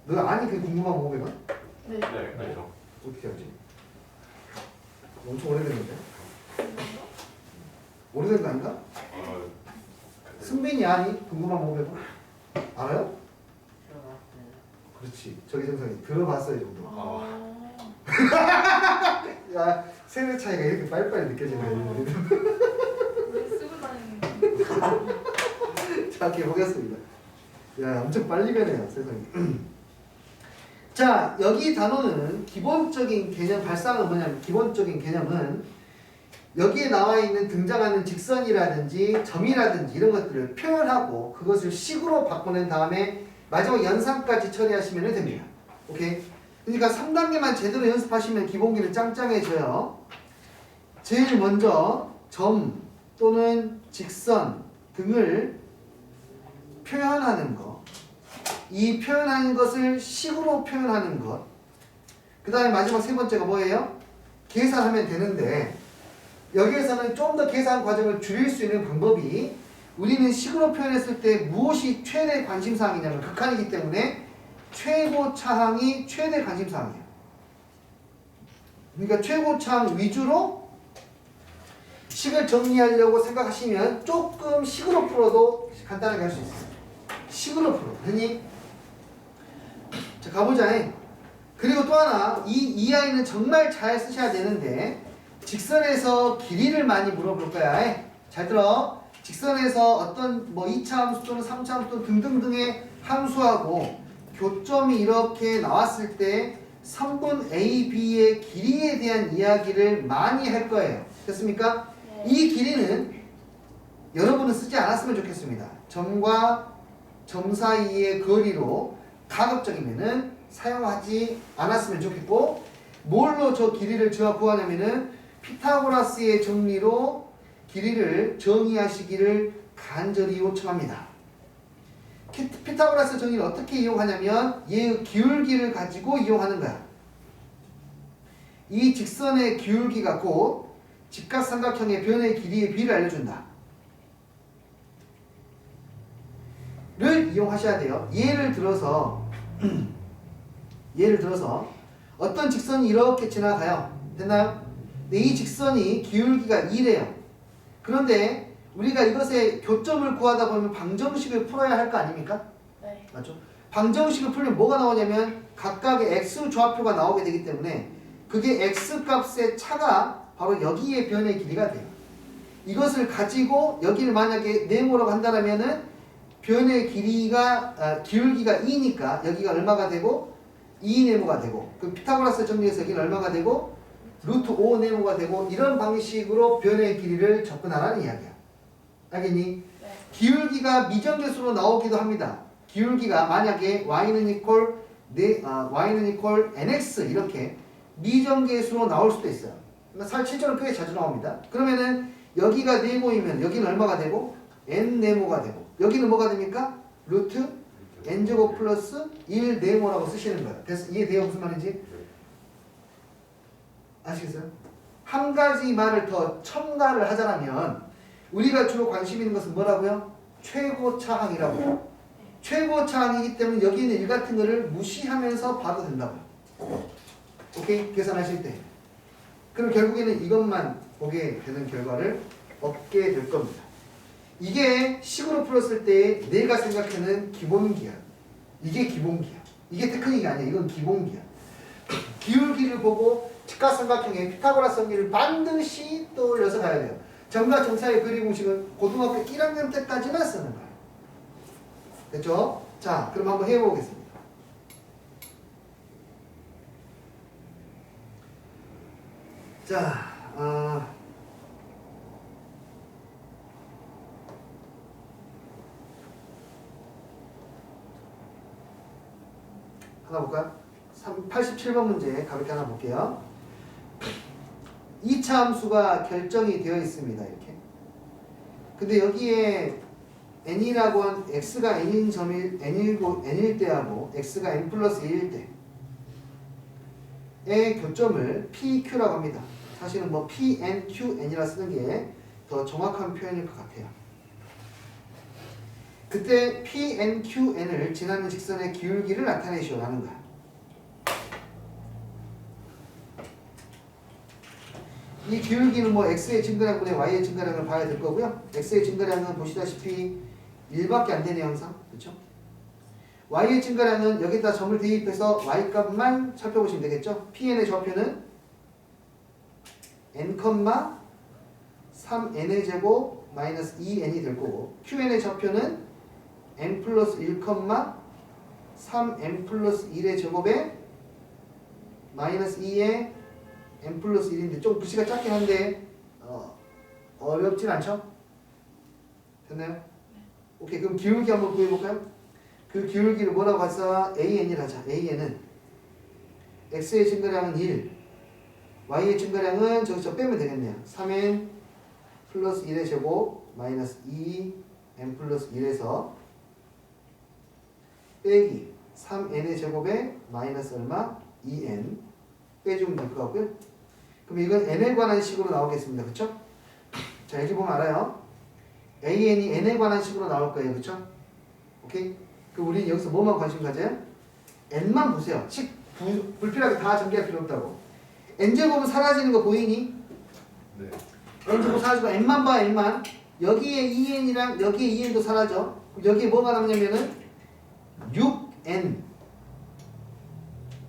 너 아니 그게 궁금한 거 500원? 네. 네, 그렇죠. 어떻게 알지? 엄청 오래됐는데? 오래된 거 아닌가? 승빈이 아니? 궁금한 거 500원? 알아요? 들어갔어요. 그렇지. 저기 정상이 들어봤어요 정도. 야 세대 차이가 이렇게 빨리빨리 느껴지네. 왜 쓰고 다니는 거예요? 자, 이렇게 보겠습니다. 야, 엄청 빨리 변해요, 세상이. 자, 여기 단어는 기본적인 개념, 발상은 뭐냐면, 기본적인 개념은 여기에 나와 있는 등장하는 직선이라든지 점이라든지 이런 것들을 표현하고 그것을 식으로 바꿔낸 다음에 마지막 연산까지 처리하시면 됩니다. 오케이? 그러니까 3단계만 제대로 연습하시면 기본기는 짱짱해져요. 제일 먼저 점 또는 직선 등을 표현하는 것, 이 표현하는 것을 식으로 표현하는 것, 그 다음에 마지막 세 번째가 뭐예요? 계산하면 되는데 여기에서는 좀 더 계산 과정을 줄일 수 있는 방법이 우리는 식으로 표현했을 때 무엇이 최대 관심사항이냐면 극한이기 때문에 최고차항이 최대 관심사항이에요. 그러니까 최고차항 위주로 식을 정리하려고 생각하시면 조금 식으로 풀어도 간단하게 할 수 있어요. 식으로 풀어. 됐니? 자, 가보자. 그리고 또 하나, 이 아이는 정말 잘 쓰셔야 되는데 직선에서 길이를 많이 물어볼 거야. 잘 들어. 직선에서 어떤 뭐 2차 함수 또는 3차 함수 또는 등등등의 함수하고 교점이 이렇게 나왔을 때 3분 A, B의 길이에 대한 이야기를 많이 할 거예요. 됐습니까? 네. 이 길이는 여러분은 쓰지 않았으면 좋겠습니다. 점과 점 사이의 거리로 가급적이면은 사용하지 않았으면 좋겠고, 뭘로 저 길이를 제가 구하냐면은 피타고라스의 정리로 길이를 정의하시기를 간절히 요청합니다. 피타고라스 정의를 어떻게 이용하냐면 얘의 기울기를 가지고 이용하는 거야. 이 직선의 기울기가 곧 직각삼각형의 변의 길이의 비를 알려준다. 를 이용하셔야 돼요. 예를 들어서 어떤 직선이 이렇게 지나가요. 됐나요? 근데 이 직선이 기울기가 2래요. 그런데 우리가 이것의 교점을 구하다 보면 방정식을 풀어야 할 거 아닙니까? 네. 맞죠? 방정식을 풀면 뭐가 나오냐면 각각의 x 좌표가 나오게 되기 때문에 그게 x 값의 차가 바로 여기에 변의 길이가 돼요. 이것을 가지고 여기를 만약에 네모라고 한다면은 변의 길이가 기울기가 2니까 여기가 얼마가 되고 2네모가 되고, 그 피타고라스 정리해서 여기는 얼마가 되고 루트 5네모가 되고, 이런 방식으로 변의 길이를 접근하라는 이야기야. 알겠니? 네. 기울기가 미정계수로 나오기도 합니다. 기울기가 만약에 y는 equal nx 이렇게 미정계수로 나올 수도 있어요. 그러니까 실제로 꽤 자주 나옵니다. 그러면은 여기가 네모이면 여기는 얼마가 되고 n 네모가 되고, 여기는 뭐가 됩니까? 루트 n제곱 플러스 1 네모라고 쓰시는 거예요. 됐어? 이해돼요? 무슨 말인지? 아시겠어요? 한 가지 말을 더 첨가를 하자면 우리가 주로 관심 있는 것은 뭐라고요? 최고차항이라고요. 최고차항이기 때문에 여기 있는 일 같은 거를 무시하면서 봐도 된다고요. 오케이? 계산하실 때. 그럼 결국에는 이것만 보게 되는 결과를 얻게 될 겁니다. 이게 식으로 풀었을 때 내가 생각하는 기본기야. 이게 기본기야. 이게 테크닉이 아니야. 이건 기본기야. 기울기를 보고 직각삼각형의 피타고라스 정리를 반드시 떠올려서 가야 돼요. 점과 점 사이의 거리 공식은 고등학교 1학년 때까지만 쓰는 거예요. 됐죠? 자, 그럼 한번 해보겠습니다. 자, 하나 볼까요? 87번 문제 가볍게 하나 볼게요. 2차 함수가 결정이 되어 있습니다. 이렇게. 근데 여기에 n이라고 한 x가 n인 점일 n일 때하고 x가 n 플러스 1일 때의 교점을 pq라고 합니다. 사실은 뭐 pn, qn이라 쓰는 게 더 정확한 표현일 것 같아요. 그때 PNQN을 지나는 직선의 기울기를 나타내시오라는 거야. 이 기울기는 뭐 x의 증가량분의 y의 증가량을 봐야 될 거고요. x의 증가량은 보시다시피 1밖에 안 되네요, 항상. 그렇죠? y의 증가량은 여기다 점을 대입해서 y 값만 살펴보시면 되겠죠? pn의 좌표는 n, 3n의 제곱 마이너스 2n이 될 거고 qn의 좌표는 n 플러스 1, 3n 플러스 1의 제곱에 마이너스 2의 n 플러스 1인데 좀 글씨가 작긴 한데 어렵진 않죠? 됐나요? 오케이, 그럼 기울기 한번 구해볼까요? 그 기울기를 뭐라고 하자? AN이라 하자. AN은 x의 증가량은 1, y의 증가량은 저기서 빼면 되겠네요. 3n 플러스 1의 제곱 마이너스 2n 플러스 1에서 빼기 3n의 제곱에 마이너스 얼마? 2n 빼주면 될 것 같고요. 그럼 이건 n에 관한 식으로 나오겠습니다. 그쵸? 자, 여기 보면 알아요. AN이 n에 관한 식으로 나올 거예요. 그쵸? 오케이? 그럼 우리는 여기서 뭐만 관심 가져요? n만 보세요. 불필요하게 다 전개할 필요 없다고. n제곱은 사라지는 거 보이니? 네. n제곱 사라지고 n만 봐, n만. 여기에 2n이랑 여기에 2n도 사라져. 여기에 뭐가 남냐면은 6n.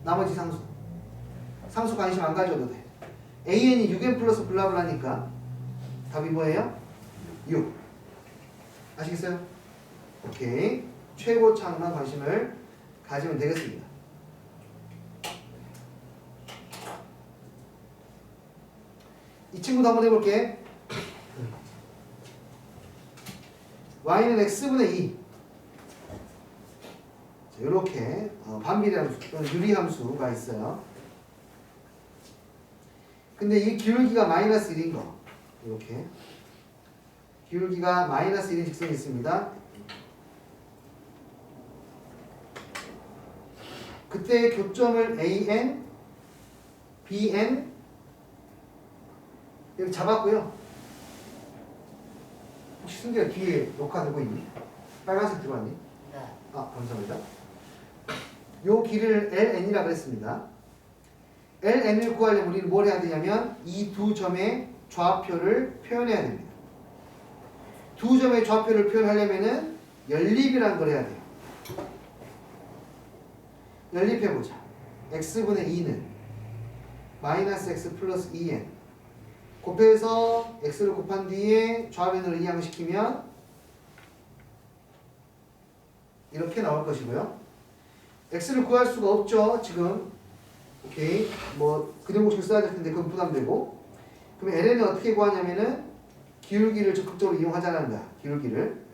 나머지 상수. 상수 관심 안 가져도 돼. an이 6n 플러스 블라블라니까 답이 뭐예요? 6. 아시겠어요? 오케이. 최고차만 관심을 가지면 되겠습니다. 이 친구도 한번 해볼게. y는 x분의 2. 자, 이렇게 반비례함수 또는 유리함수가 있어요. 근데 이 기울기가 마이너스 1인 거. 이렇게 기울기가 마이너스 1인 직선이 있습니다. 그때 교점을 AN, BN 여기 잡았고요. 혹시 승기가 뒤에 녹화되고 있니? 빨간색 들어왔니? 네. 아, 감사합니다. 요 길을 LN이라고 그랬습니다. LN을 구하려면 우리는 뭘 해야 되냐면 이 두 점의 좌표를 표현해야 됩니다. 두 점의 좌표를 표현하려면은 연립이라는 걸 해야 돼요. 연립해보자. x분의 2는 마이너스 x 플러스 2n 곱해서 x를 곱한 뒤에 좌변으로 이항시키면 이렇게 나올 것이고요. x를 구할 수가 없죠, 지금. 오케이. 뭐 그대목식 써야 될 텐데 그건 부담되고. 그럼 ln은 어떻게 구하냐면은 기울기를 적극적으로 이용하자는 거야. 기울기를.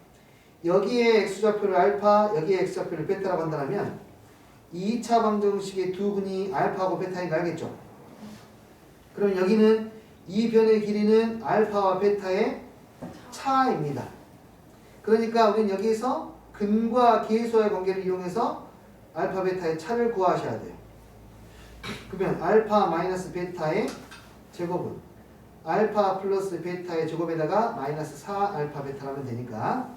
여기에 x좌표를 알파, 여기에 x좌표를 베타라고 한다면 2차 방정식의 두 근이 알파하고 베타인 거 알겠죠? 그럼 여기는 이 변의 길이는 알파와 베타의 차입니다. 그러니까 우리는 여기에서 근과 계수의 관계를 이용해서 알파 베타의 차를 구하셔야 돼요. 그러면 알파 마이너스 베타의 제곱은 알파 플러스 베타의 제곱에다가 마이너스 4 알파 베타라면 되니까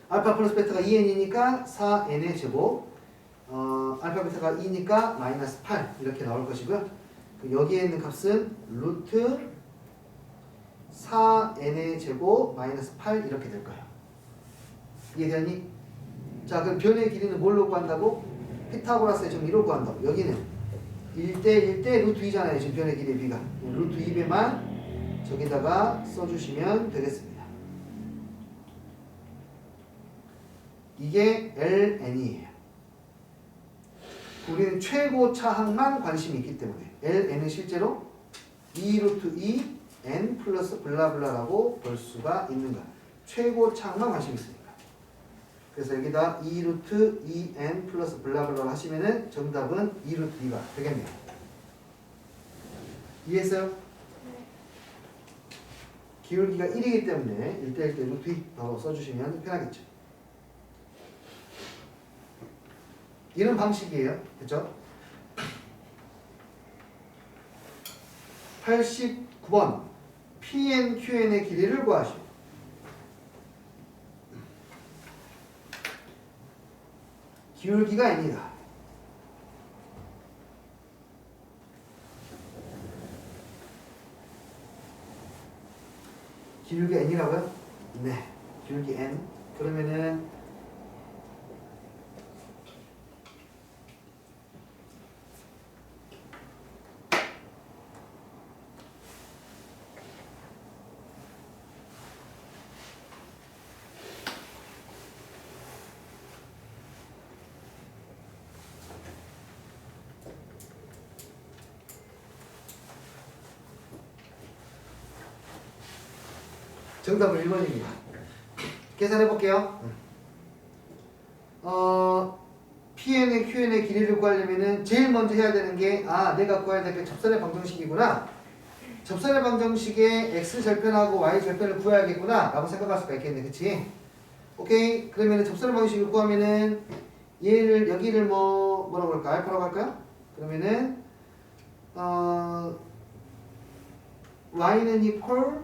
알파 플러스 베타가 2n이니까 4n의 제곱 알파 베타가 2니까 마이너스 8 이렇게 나올 것이고요. 여기에 있는 값은 루트 4n의 제곱 마이너스 8 이렇게 될 거예요. 이해되니? 자, 그럼 변의 길이는 뭘로 구한다고? 피타고라스의 정리로 구한다고. 여기는 1대 1대 루트 2잖아요. 지금 변의 길이의 비가. 루트 2배만 저기다가 써주시면 되겠습니다. 이게 LN이에요. 우리는 최고차항만 관심이 있기 때문에 LN은 실제로 2 루트 2 N 플러스 블라블라라고 볼 수가 있는 거야. 최고차항만 관심이 있으니까. 그래서 여기다 2 루트 2 N 플러스 블라블라를 하시면은 정답은 2 루트 2가 되겠네요. 이해했어요? 네. 기울기가 1이기 때문에 1대1대 루트 2 바로 써주시면 편하겠죠. 이런 방식이에요. 그렇죠? 89번 Pn, Qn의 길이를 구하시오. 기울기가 n이다. 기울기 n이라고요? 네, 기울기 n. 그러면은 정답은 1번입니다. 계산해 볼게요. Pn의 Qn의 길이를 구하려면은 제일 먼저 해야 되는 게 내가 구해야 될 게 접선의 방정식이구나. 접선의 방정식에 x 절편하고 y 절편을 구해야겠구나 라고 생각할 수가 있겠네. 그치? 오케이. 그러면은 접선의 방정식을 구하면은 얘를 여기를 뭐라고 할까? 알파라고 할까요? 그러면은 y는 equal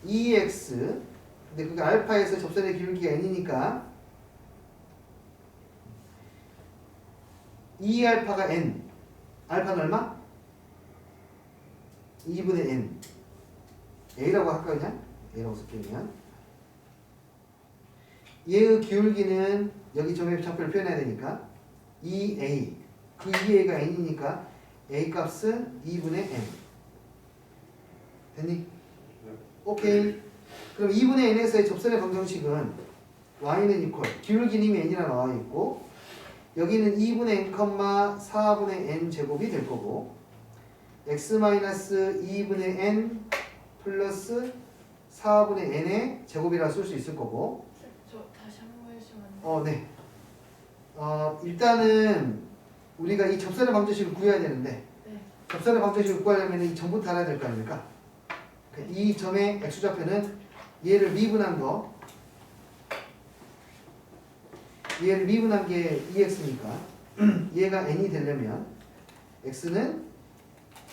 2x. 근데 그게 알파에서 접선의 기울기가 n이니까 2알파가 n. 알파는 얼마? 2분의 n. a라고 할까 그냥? a라고 쓸게면 얘의 기울기는 여기 점의 좌표를 표현해야 되니까 2a. 그 2a가 n이니까 a 값은 2분의 n. 됐니? 오케이. 그럼 2분의 n에서의 접선의 방정식은 y는 equal 기울기는 이미 n이라 나와 있고 여기는 2분의 n, 4분의 n 제곱이 될 거고 x-2분의 n 플러스 4분의 n의 제곱이라 쓸 수 있을 거고 저 다시 한 번 해주시면 안 돼요? 네. 일단은 우리가 이 접선의 방정식을 구해야 되는데 네. 접선의 방정식을 구하려면 이 전부터 알아야 될 거 아닙니까? 이 점의 x좌표는 얘를 미분한 거 얘를 미분한 게 2x니까 얘가 n이 되려면 x는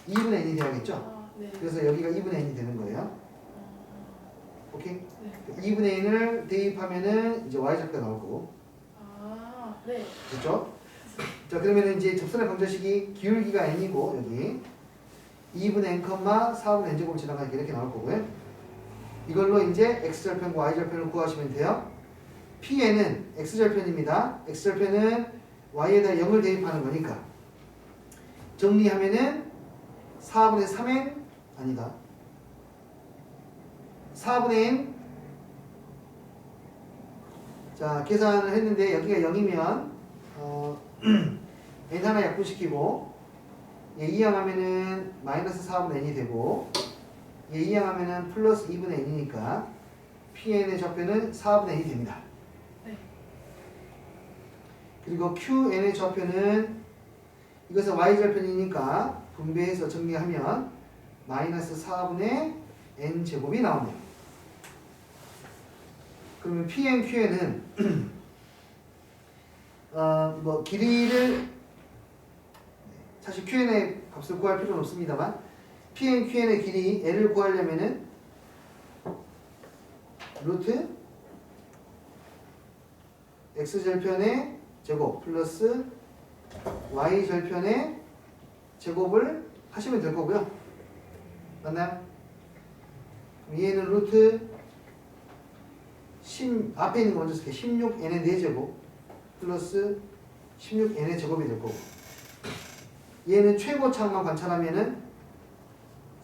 2분의 n이 돼야겠죠? 네. 그래서 여기가 2분의 n이 되는 거예요. 오케이? 네. 2분의 n을 대입하면은 이제 y좌표가 나올 거고 네. 됐죠? 자 그러면 이제 접선의 방정식이 기울기가 n이고 여기 2분의 n, 4분의 n 제곱을 지나가니까 이렇게 나올 거고요. 이걸로 이제 x절편과 y절편을 구하시면 돼요. Pn은 x절편입니다. x절편은 y에다 0을 대입하는 거니까 정리하면은 4분의 3n 아니다. 4분의 n 자 계산을 했는데 여기가 0이면 n 하나 약분시키고 얘 이항하면은 마이너스 4분의 n이 되고 얘 이항하면은 플러스 2분의 n이니까 Pn의 좌표는 4분의 n이 됩니다. 네. 그리고 QN의 좌표는 이것은 y절편이니까 분배해서 정리하면 마이너스 4분의 n 제곱이 나오네요. 그러면 Pn, Qn은 길이를 사실 Qn의 값을 구할 필요는 없습니다만 Pn, Qn의 길이 L을 구하려면은 루트 x절편의 제곱 플러스 y절편의 제곱을 하시면 될 거고요. 맞나요? 얘는 루트 앞에 있는 거 먼저 쓸게요. 16n의 4제곱 플러스 16n의 제곱이 될 거고 얘는 최고차만 관찰하면은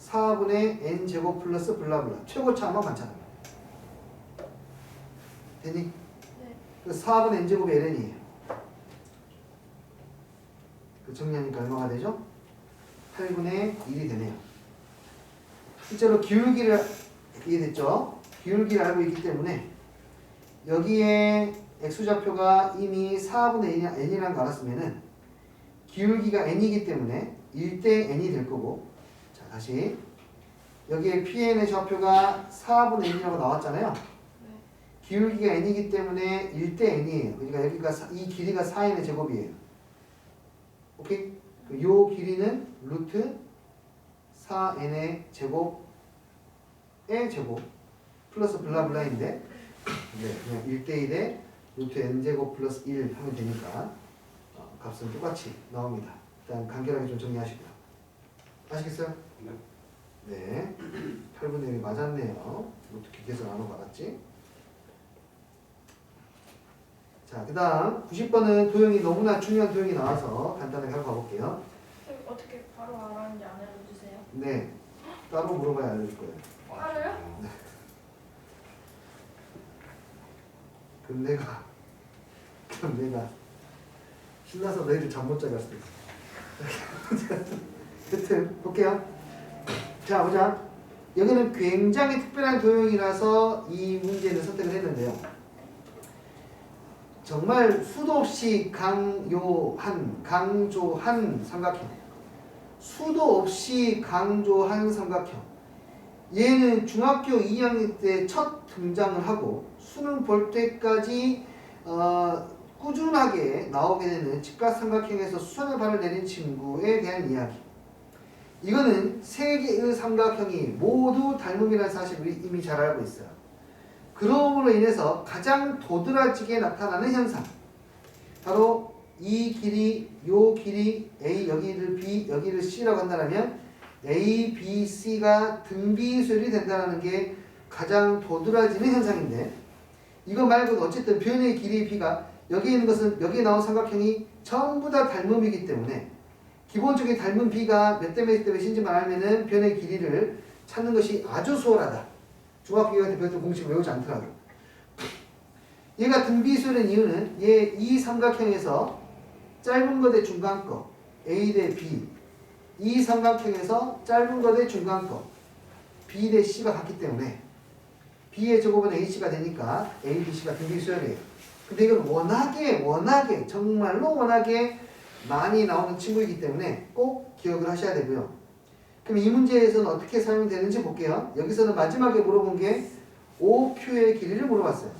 4분의 n제곱 플러스 블라블라 최고차만 관찰합니다. 되니? 네. 그래서 4분의 n제곱이 ln이에요. 그 정리하니까 얼마가 되죠? 8분의 1이 되네요. 실제로 기울기를 이해됐죠? 기울기를 알고 있기 때문에 여기에 x좌표가 이미 4분의 n이라는 거 알았으면은 기울기가 n이기 때문에 1대 n이 될 거고 자 다시 여기에 Pn의 좌표가 4분의 n이라고 나왔잖아요. 네. 기울기가 n이기 때문에 1대 n이에요. 그러니까 여기가 이 길이가 4n의 제곱이에요. 오케이? 요 길이는 루트 4n의 제곱 n의 제곱 플러스 블라블라인데 네, 그냥 1대1에 루트 n제곱 플러스 1 하면 되니까 값은 똑같이 나옵니다. 일단 간결하게 좀 정리하시고요. 아시겠어요? 네. 8분의 1이 맞았네요. 어떻게 계산 나눠 받았지? 자, 그 다음 90번은 도형이 너무나 중요한 도형이 나와서 간단하게 하고 가볼게요. 선생님 어떻게 바로 알았는지 안 알려주세요? 네. 따로 물어봐야 알려줄 거예요. 바로요? 그럼 내가 신나서 너희들 잠 못 자게 할 수도 있어. 여튼 볼게요. 자, 보자. 여기는 굉장히 특별한 도형이라서 이 문제는 선택을 했는데요. 정말 수도 없이 강조한 삼각형. 수도 없이 강조한 삼각형. 얘는 중학교 2학년 때 첫 등장을 하고 수능 볼 때까지 꾸준하게 나오게 되는 직각삼각형에서 수선의 발을 내린 친구에 대한 이야기. 이거는 세 개의 삼각형이 모두 닮음이라는 사실을 이미 잘 알고 있어요. 그럼으로 인해서 가장 도드라지게 나타나는 현상. 바로 이 길이, 요 길이 A, 여기를 B, 여기를 C라고 한다면 A, B, C가 등비수열이 된다는 게 가장 도드라지는 현상인데 이거 말고도 어쨌든 변의 길이 B가 여기에 있는 것은 여기에 나온 삼각형이 전부 다 닮음이기 때문에 기본적인 닮은 B가 몇 대 몇인지만 알면은 변의 길이를 찾는 것이 아주 수월하다. 중학교 2학년 때 배웠던 공식을 외우지 않더라도. 얘가 등비수열인 이유는 얘 이 삼각형에서 짧은 거 대 중간 거 A 대 B 이 삼각형에서 짧은 거 대 중간 거 B 대 C가 같기 때문에 B의 제곱은 H가 되니까 A, B, C가 등비수열이에요. 근데 이건 워낙에 정말로 워낙에 많이 나오는 친구이기 때문에 꼭 기억을 하셔야 되고요. 그럼 이 문제에서는 어떻게 사용되는지 볼게요. 여기서는 마지막에 물어본 게 OQ의 길이를 물어봤어요.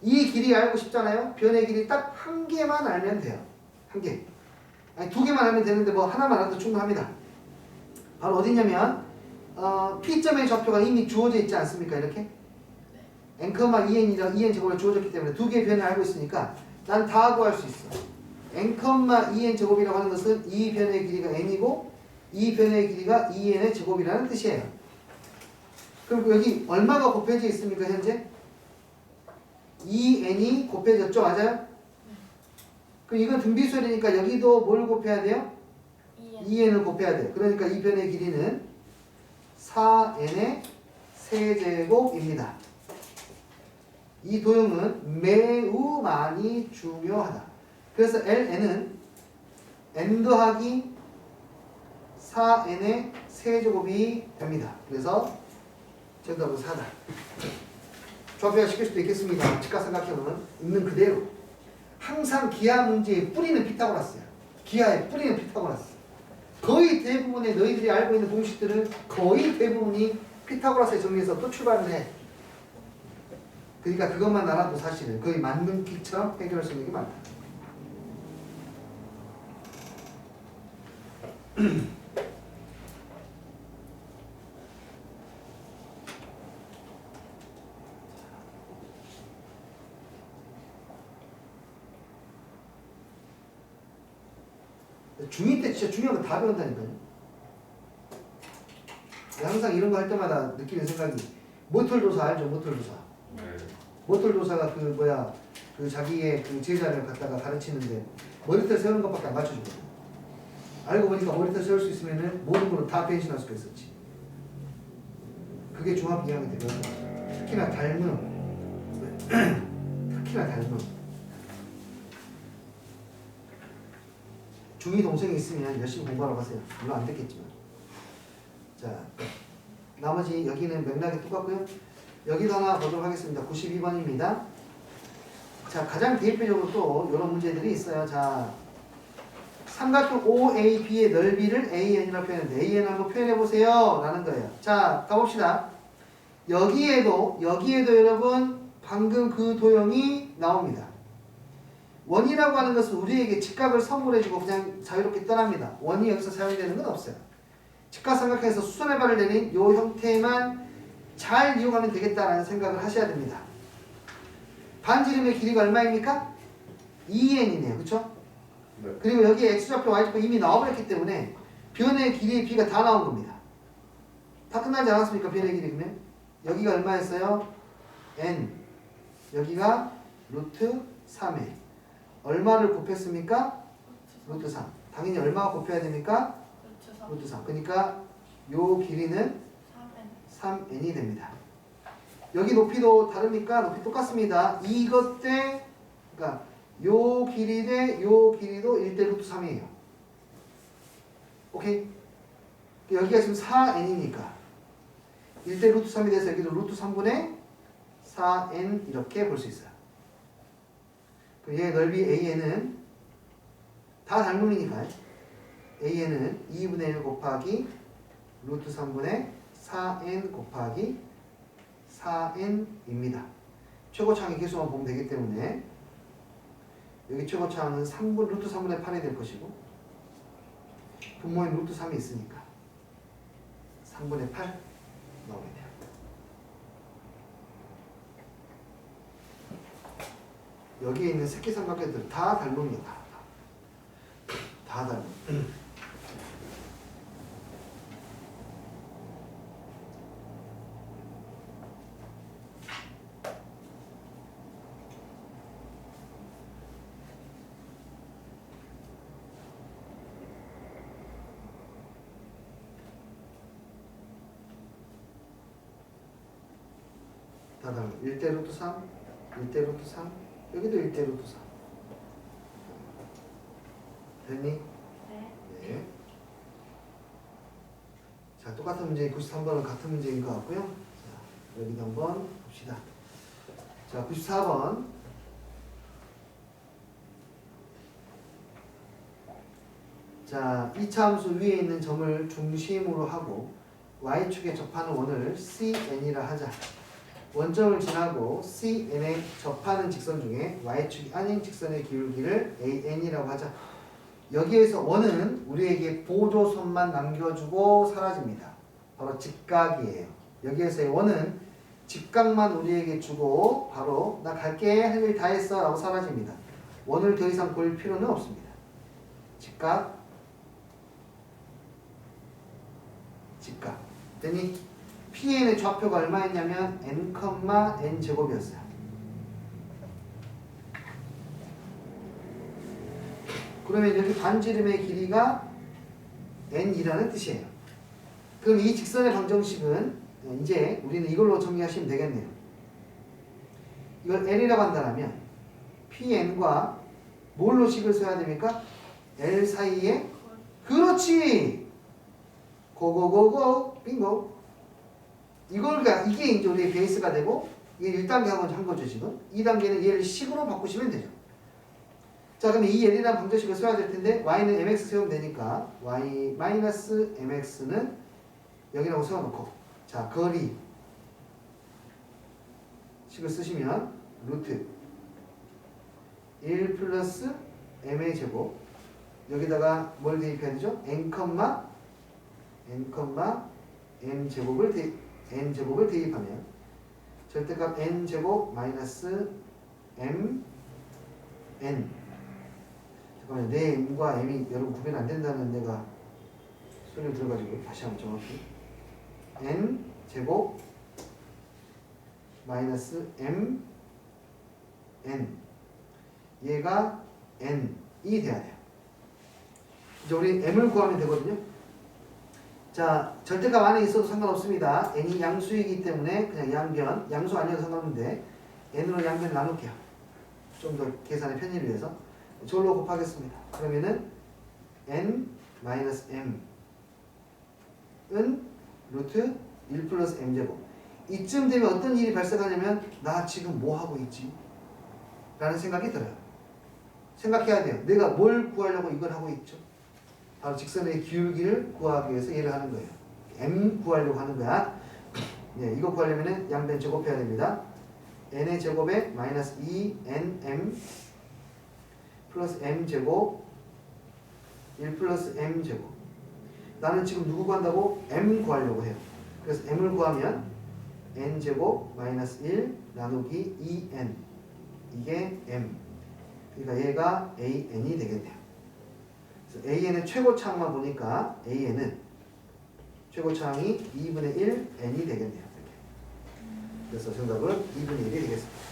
이 길이 알고 싶잖아요. 변의 길이 딱 한 개만 알면 돼요. 한 개. 아니 두 개만 알면 되는데 뭐 하나만 알아도 충분합니다. 바로 어디냐면 P점의 좌표가 이미 주어져 있지 않습니까? 이렇게 n,2n이랑 2n 제곱으로 주어졌기 때문에 두 개의 변을 알고 있으니까 난 다 구할 수 있어. n,2n 제곱이라고 하는 것은 이 변의 길이가 n이고 이 변의 길이가 2n의 제곱이라는 뜻이에요. 그럼 여기 얼마가 곱해져 있습니까? 현재? 2n이 곱해졌죠? 맞아요? 그럼 이건 등비수열이니까 여기도 뭘 곱해야 돼요? 2n을 곱해야 돼요. 그러니까 이 변의 길이는 4n의 세제곱입니다. 이 도형은 매우 많이 중요하다. 그래서 ln은 n 더하기 4n의 세제곱이 됩니다. 그래서 정답은 4다. 조합해야 시킬 수도 있겠습니다. 직각삼각형은 있는 그대로. 항상 기하 문제의 뿌리는 피타고라스야. 기하의 뿌리는 피타고라스. 거의 대부분의 너희들이 알고 있는 공식들은 거의 대부분이 피타고라스에 정리해서 또 출발을 해. 그러니까 그것만 알아도 사실은 거의 만능기처럼 해결할 수 있는 게 많다. 중2 때 진짜 중요한 거 다 배운다니까요. 항상 이런 거 할 때마다 느끼는 생각이 모털도사 알죠? 모털도사. 네. 모털도사가 그 자기의 그 제자를 갖다가 가르치는데 머리털 세우는 것밖에 안 가르쳐주거든. 알고 보니까 머리털 세울 수 있으면은 모든 걸로 다 변신할 수가 있었지. 그게 중학교 2학년 때 배웠던 거야. 특히나 닮음. 중2 동생이 있으면 열심히 공부하라고 하세요. 물론 안 됐겠지만. 자, 나머지 여기는 맥락이 똑같고요. 여기도 하나 보도록 하겠습니다. 92번입니다. 자, 가장 대표적으로 또 이런 문제들이 있어요. 자, 삼각형 OAB의 넓이를 AN이라고 표현했는데 AN 한번 표현해보세요 라는 거예요. 자, 가봅시다. 여기에도 여러분 방금 그 도형이 나옵니다. 원이라고 하는 것은 우리에게 직각을 선물해주고 그냥 자유롭게 떠납니다. 원이 여기서 사용되는 건 없어요. 직각삼각형에서 수선의 발을 내린 이 형태만 잘 이용하면 되겠다라는 생각을 하셔야 됩니다. 반지름의 길이가 얼마입니까? 2n이네요. 그쵸? 네. 그리고 여기에 x좌표, y좌표 이미 나와버렸기 때문에 변의 길이의 b가 다 나온 겁니다. 다 끝나지 않았습니까? 변의 길이 그러면? 여기가 얼마였어요? n. 여기가 루트 3에 얼마를 곱했습니까? 루트 3. 당연히 얼마 곱해야 됩니까? 루트 3. 루트 3. 그러니까 요 길이는 3n. 3n이 됩니다. 여기 높이도 다릅니까? 높이 똑같습니다. 이것 대, 그러니까 요 길이 대 요 길이도 1대 루트 3이에요. 오케이? 여기가 지금 4n이니까 1대 루트 3이 돼서 여기도 루트 3분의 4n 이렇게 볼 수 있어요. 그럼 얘 넓이 an은 다 닮음이니까 an은 2분의 1 곱하기 루트 3분의 4n 곱하기 4n입니다. 최고차항의 개수만 보면 되기 때문에 여기 최고차항은 3분, 루트 3분의 8이 될 것이고 분모인 루트 3이 있으니까 3분의 8 나오게 돼요. 여기에 있는 새끼삼각형들 다 닮음이야. 다 닮음. 다 닮음. 1대 루트 3, 1대 루트 3, 여기도 1대 루트 3. 됐니? 네. 네. 자, 똑같은 문제 93번은 같은 문제인 것 같고요. 자, 여기도 한번 봅시다. 자, 94번. 자, 이차 함수 위에 있는 점을 중심으로 하고 y축에 접하는 원을 CN이라 하자. 원점을 지나고 CN에 접하는 직선 중에 y축이 아닌 직선의 기울기를 AN이라고 하자. 여기에서 원은 우리에게 보조선만 남겨주고 사라집니다. 바로 직각이에요. 여기에서의 원은 직각만 우리에게 주고 바로 나 갈게 할 일 다 했어 라고 사라집니다. 원을 더 이상 볼 필요는 없습니다. 직각 직각 됐니? PN의 좌표가 얼마였냐면 n, n 제곱이었어요. 그러면 여기 반지름의 길이가 n이라는 뜻이에요. 그럼 이 직선의 방정식은 이제 우리는 이걸로 정리하시면 되겠네요. 이걸 L이라고 한다면 PN과 뭘로 식을 써야 됩니까? L 사이에 그렇지! 고고고고 빙고. 이게 이제 우리의 베이스가 되고 이게 1단계 한 거죠 지금. 2단계는 얘를 식으로 바꾸시면 되죠. 자, 그러면 이 L이라는 방정식을 써야 될 텐데 y는 mx 세우면 되니까 y-mx는 여기라고 세워놓고 자, 거리 식을 쓰시면 루트 1 플러스 m의 제곱 여기다가 뭘 대입해야 되죠? n, n 제곱을 대입하면 절대값 n 제곱 마이너스 m n 잠깐만요. 내 m과 m이 여러분 구별 안 된다는 내가 소리를 들어가지고 다시 한번 정확히 n 제곱 마이너스 m n 얘가 n이 돼야 돼요. 이제 우리 m을 구하면 되거든요. 자, 절대값 안에 있어도 상관없습니다. n이 양수이기 때문에 그냥 양변, 양수 아니어도 상관없는데 n으로 양변 나눌게요. 좀 더 계산의 편의를 위해서 저로 곱하겠습니다. 그러면은 n 마이너스 m은 루트 1 플러스 m제곱. 이쯤 되면 어떤 일이 발생하냐면 나 지금 뭐 하고 있지? 라는 생각이 들어요. 생각해야 돼요. 내가 뭘 구하려고 이걸 하고 있죠? 바로 직선의 기울기를 구하기 위해서 얘를 하는 거예요. m 구하려고 하는 거야. 네, 이거 구하려면 양변 제곱해야 됩니다. n의 제곱에 마이너스 2nm 플러스 m제곱 1 플러스 m제곱. 나는 지금 누구 구한다고? m 구하려고 해요. 그래서 m을 구하면 n제곱 마이너스 1 나누기 2n 이게 m. 그러니까 얘가 an이 되겠네요. 그래서 an의 최고차항만 보니까 an은 최고차항이 2분의 1 n이 되겠네요. 이렇게. 그래서 정답은 2분의 1이 되겠습니다.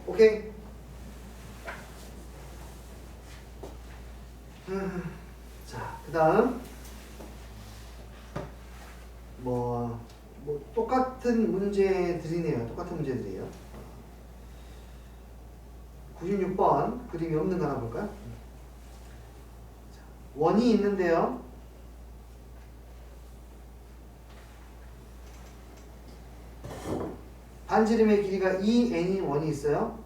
오케이. 자, 그 다음 뭐 똑같은 문제들이네요. 똑같은 문제들이에요. 96번 그림이 없는 거 하나 볼까요? 자, 원이 있는데요. 반지름의 길이가 2n인 원이 있어요.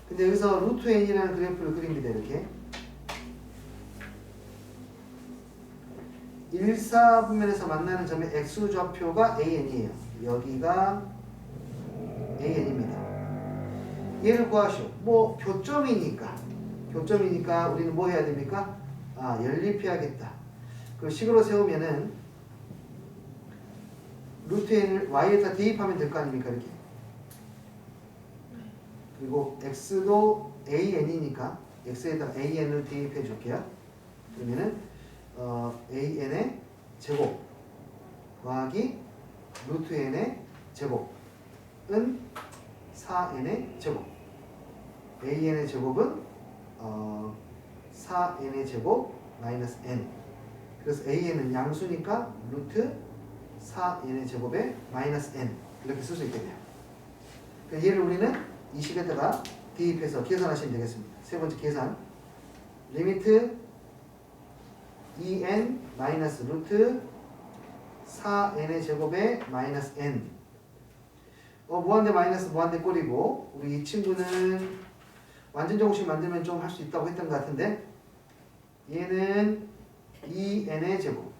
근데 여기서 루트 n이라는 그래프를 그립니다. 이렇게 1사분면에서 만나는 점의 x좌표가 an이에요. 여기가 an입니다. 얘를 구하시오. 뭐 교점이니까 우리는 뭐 해야 됩니까? 연립해야겠다. 그 식으로 세우면은 루트 n을 y에다 대입하면 될 거 아닙니까? 이렇게. 그리고 x도 an이니까 x에다가 an을 대입해 줄게요. 그러면은 an의 제곱 더하기 루트 n의 제곱은 4n의 제곱. an의 제곱은 4n의 제곱 마이너스 n. 그래서 an은 양수니까 루트 4n의 제곱에 마이너스 n 이렇게 쓸 수 있겠네요. 그러니까 얘를 우리는 이 식에다가 대입해서 계산하시면 되겠습니다. 세 번째 계산 리미트 2n 마이너스 루트 4n의 제곱에 마이너스 n. 무한대 마이너스 무한대 꼴이고 우리 이 친구는 완전 제곱식 만들면 좀 할 수 있다고 했던 것 같은데 얘는 2n의 제곱.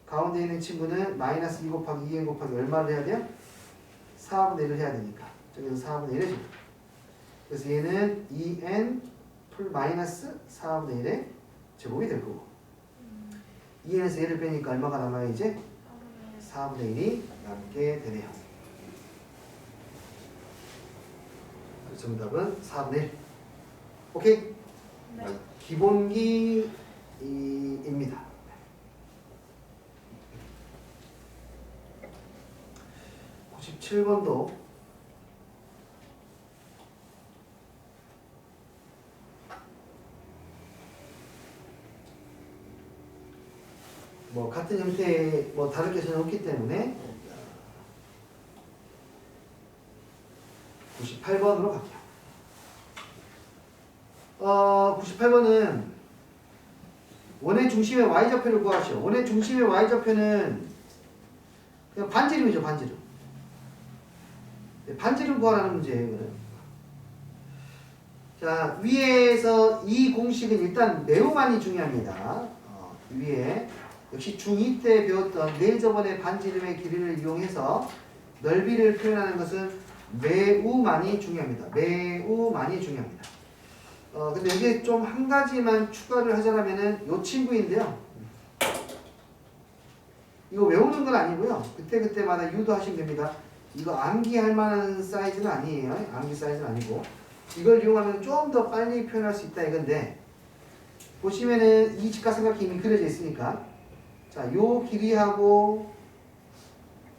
가운데 있는 친구는 마이너스 2 곱하기 2n 곱하기 얼마를 해야 돼요? 4분의 1을 해야 되니까 저기서 4분의 1을 해줍니다. 그래서 얘는 2n 풀 마이너스 4분의 1의 제곱이 될 거고 2n에서 얘를 빼니까 얼마가 남아요 이제? 4분의 1이 남게 되네요. 정답은 4분의 1. 오케이? 네. 기본기입니다. 97번도 뭐 같은 형태의 뭐 다를 게 전혀 없기 때문에 98번으로 갈게요. 98번은 원의 중심의 y좌표를 구하시오. 원의 중심의 y좌표는 그냥 반지름이죠. 반지름. 반지름 구하라는 문제예요. 이거는. 자, 위에서 이 공식은 일단 매우 많이 중요합니다. 위에 역시 중2 때 배웠던 레이저번의 반지름의 길이를 이용해서 넓이를 표현하는 것은 매우 많이 중요합니다. 매우 많이 중요합니다. 근데 여기에 좀 한 가지만 추가를 하자면은 요 친구인데요. 이거 외우는 건 아니고요. 그때그때마다 유도하시면 됩니다. 이거 암기할 만한 사이즈는 아니에요. 암기 사이즈는 아니고. 이걸 이용하면 좀 더 빨리 표현할 수 있다 이건데 보시면은 이 직각삼각형이 이미 그려져 있으니까 자, 요 길이하고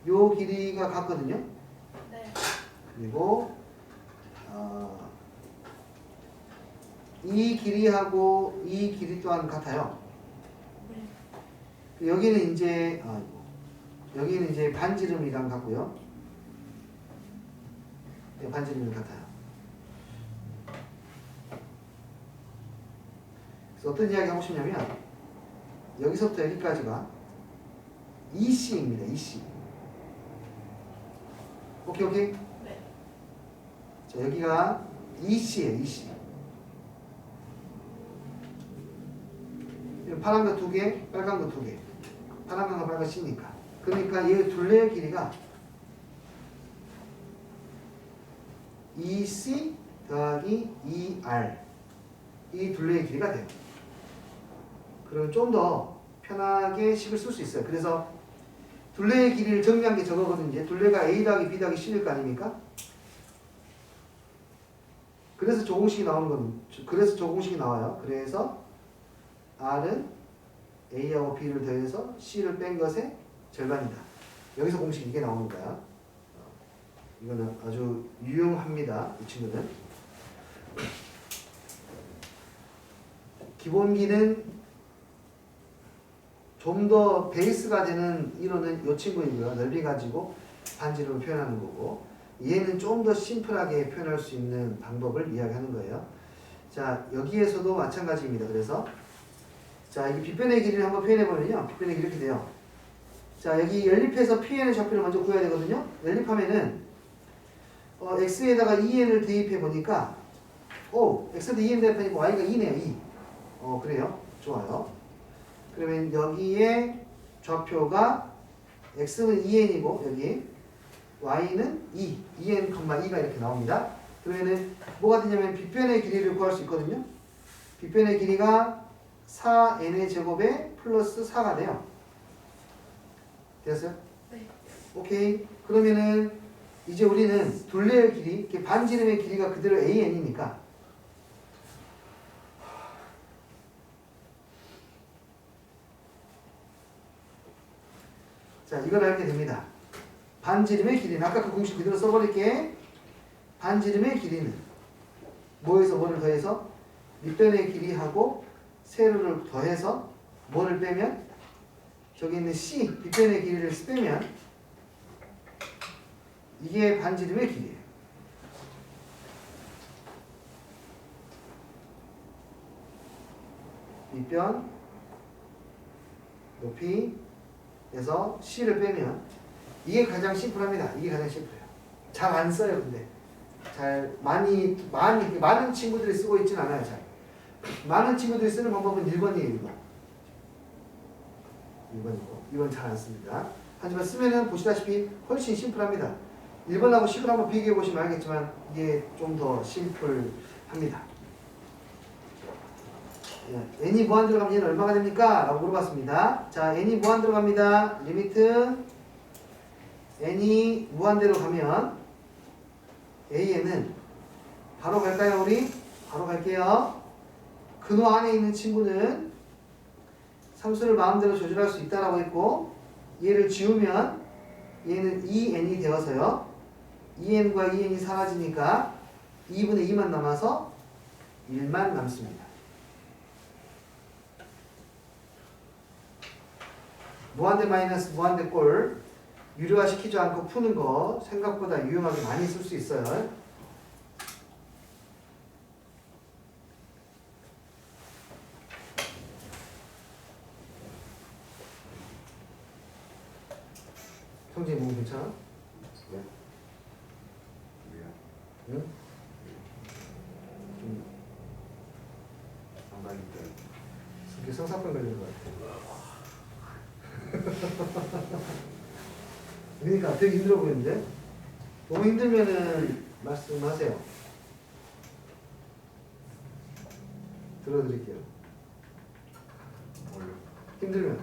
요 길이가 같거든요. 네. 그리고 이 길이하고 이 길이 또한 같아요. 네. 여기는 이제 반지름이랑 같고요. 네, 반지름이랑 같아요. 그래서 어떤 이야기 하고 싶냐면 여기서부터 여기까지가 EC입니다. EC. 오케이. 네. 자, 여기가 EC예요. EC. 파란 거 2개, 빨간 거 2개. 파란 거가 빨간 거 C니까. 그러니까 얘 둘레의 길이가 EC 더하기 ER 이 둘레의 길이가 돼요. 그러면 좀 더 편하게 식을 쓸 수 있어요. 그래서 둘레의 길이를 정리한 게 저거거든요. 이제 둘레가 A 더하기 B 더하기 C일 거 아닙니까? 그래서 조공식이 나오는 건, 그래서 조공식이 나와요. 그래서 R은 A하고 B를 더해서 C를 뺀 것의 절반이다. 여기서 공식 이게 나오는 거야. 이거는 아주 유용합니다. 이 친구는. 기본기는 좀 더 베이스가 되는 이론은 이 친구이고요. 넓이 가지고 반지름을 표현하는 거고, 얘는 좀 더 심플하게 표현할 수 있는 방법을 이야기하는 거예요. 자, 여기에서도 마찬가지입니다. 그래서 자, 이 빗변의 길이를 한번 표현해보면요. 빗변의 길이 이렇게 돼요. 자, 여기 연립해서 PN의 좌표를 먼저 구해야 되거든요. 연립하면은 x에다가 2n을 대입해 보니까 x에다 2n 대입하니까 y가 2네요. 2. 그래요. 좋아요. 그러면 여기에 좌표가 x는 2n이고 여기 y는 2, 2n, 2가 이렇게 나옵니다. 그러면은 뭐가 되냐면 빗변의 길이를 구할 수 있거든요. 빗변의 길이가 4n의 제곱에 플러스 4가 돼요. 됐어요? 네. 오케이. 그러면은 이제 우리는 둘레의 길이, 이렇게 반지름의 길이가 그대로 an이니까 자, 이걸 알게 됩니다. 반지름의 길이는 아까 그 공식 그대로 써버릴게. 반지름의 길이는 뭐에서 뭐를 더해서 밑변의 길이하고 세로를 더해서 뭐를 빼면 저기 있는 C 밑변의 길이를 빼면 이게 반지름의 길이에요. 밑변 높이에서 C를 빼면 이게 가장 심플합니다. 이게 가장 심플해요. 잘 안 써요, 근데. 많은 친구들이 쓰고 있진 않아요, 잘. 많은 친구들이 쓰는 방법은 1번이에요, 1번. 1번이고. 2번 잘 안 씁니다. 하지만 쓰면은 보시다시피 훨씬 심플합니다. 1번하고 10을 한번 비교해 보시면 알겠지만 이게 좀 더 심플합니다. n이 무한 들어가면 얘는 얼마가 됩니까? 라고 물어봤습니다. 자, n이 무한 들어갑니다. 리미트 n이 무한대로 가면 a는 바로 갈까요, 우리? 바로 갈게요. 근호 안에 있는 친구는 상수를 마음대로 조절할 수 있다라고 했고, 얘를 지우면 얘는 2n이 되어서요. 2n과 2n이 사라지니까 2분의 2만 남아서 1만 남습니다. 무한대 마이너스 무한대 꼴 유료화 시키지 않고 푸는 거 생각보다 유용하게 많이 쓸 수 있어요. 성진이 몸 괜찮아? 네. 왜요? 응? 좀 상당히 때 이게 성사병 걸리는 것 같아. 그러니까 되게 힘들어 보이는데? 너무 힘들면은 말씀하세요. 들어드릴게요. 뭘요? 힘들면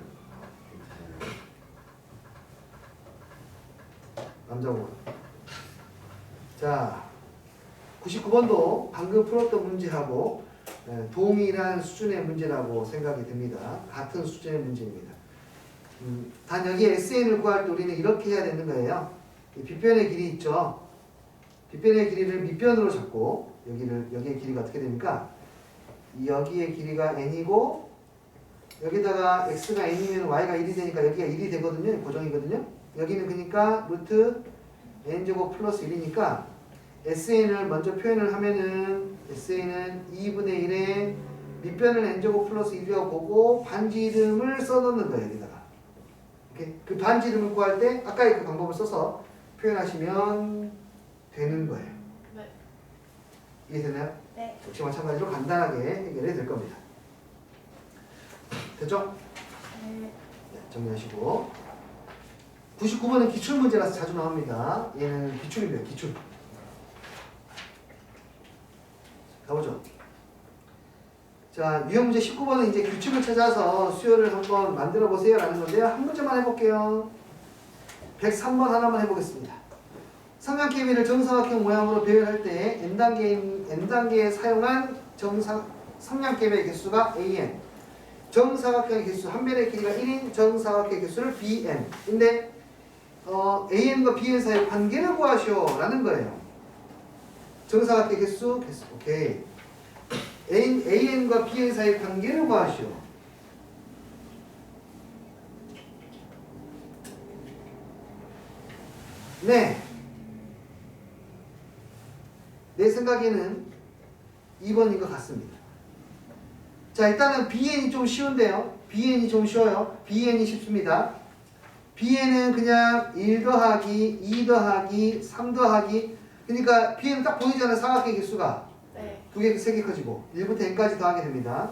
괜찮아요. 남자고. 자, 99번도 방금 풀었던 문제하고 동일한 수준의 문제라고 생각이 듭니다. 같은 수준의 문제입니다. 단 여기 SN을 구할 때 우리는 이렇게 해야 되는 거예요. 이 빗변의 길이 있죠. 빗변의 길이를 밑변으로 잡고 여기의 길이가 어떻게 됩니까? 여기의 길이가 n이고 여기다가 x가 n이면 y가 1이 되니까 여기가 1이 되거든요. 고정이거든요. 여기는 그러니까 루트 n제곱 플러스 1이니까 SN을 먼저 표현을 하면은 SN은 2분의 1에 밑변을 n제곱 플러스 1이라고 보고 반지름을 써놓는 거예요. 여기다가 오케이? 그 반지름을 구할 때 아까의 그 방법을 써서 표현하시면 되는 거예요. 네. 이해되나요? 네. 역시 마찬가지로 간단하게 해결이 될 겁니다. 됐죠? 네. 네, 정리하시고 99번은 기출문제라서 자주 나옵니다. 얘는 기출입니다. 기출. 가보죠. 자, 유형문제 19번은 이제 규칙을 찾아서 수요를 한번 만들어 보세요 라는 건데요. 한 문제만 해볼게요. 103번 하나만 해보겠습니다. 삼각형비를 정사각형 모양으로 배열할 때 n단계에 사용한 삼각형의 개수가 an, 정사각형의 개수 한 변의 길이가 1인 정사각형의 개수를 bn 인데 an과 bn 사이의 관계를 구하시오 라는 거예요. 정사각형의 개수 오케이. an과 bn 사이의 관계를 구하시오. 네. 내 생각에는 2번인 것 같습니다. 자, 일단은 bn이 좀 쉬운데요. bn이 좀 쉬워요. bn이 쉽습니다. bn은 그냥 1 더하기 2 더하기 3 더하기 그러니까 bn은 딱 보이잖아요. 사각형의 개수가 네. 2개, 3개 커지고 1부터 n까지 더하게 됩니다.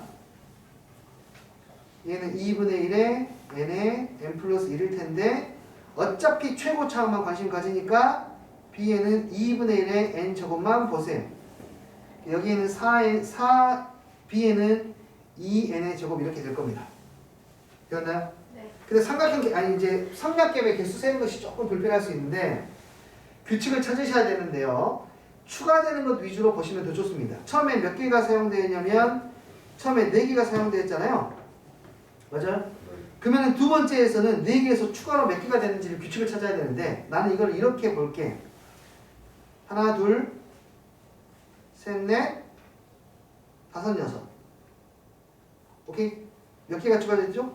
얘는 2분의 1에 n에 n 플러스 1일 텐데 어차피 최고차만 관심 가지니까 bn은 2분의 1에 n 제곱만 보세요. 여기에는 4bn은 2n의 제곱 이렇게 될 겁니다. 되었나요? 네. 근데 삼각형 아니 이제 삼각형의 개수 세는 것이 조금 불편할 수 있는데 규칙을 찾으셔야 되는데요. 추가되는 것 위주로 보시면 더 좋습니다. 처음에 몇 개가 사용되었냐면 처음에 4개가 사용되었잖아요. 맞아요? 그러면 두 번째에서는 4개에서 추가로 몇 개가 되는지를 규칙을 찾아야 되는데 나는 이걸 이렇게 볼게. 하나, 둘, 셋, 넷, 다섯, 여섯. 오케이? 몇 개가 추가됐죠?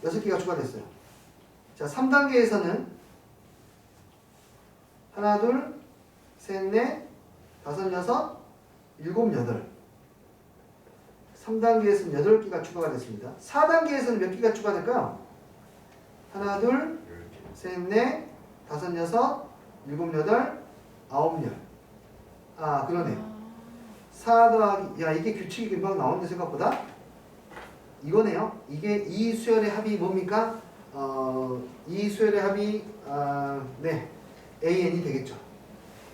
6개요. 6개가 추가됐어요. 자, 3단계에서는 하나, 둘, 셋, 넷, 다섯, 여섯, 일곱, 여덟. 3단계에서는 8개가 추가가 됐습니다. 4단계에서는 몇 개가 추가될까요? 하나, 둘, 셋, 넷, 다섯, 여섯, 일곱, 여덟, 아홉, 열. 아, 그러네. 4 더하기, 야, 이게 규칙이 금방 나오는데 생각보다? 이거네요. 이게 이 수열의 합이 뭡니까? 이 수열의 합이, 네. AN이 되겠죠.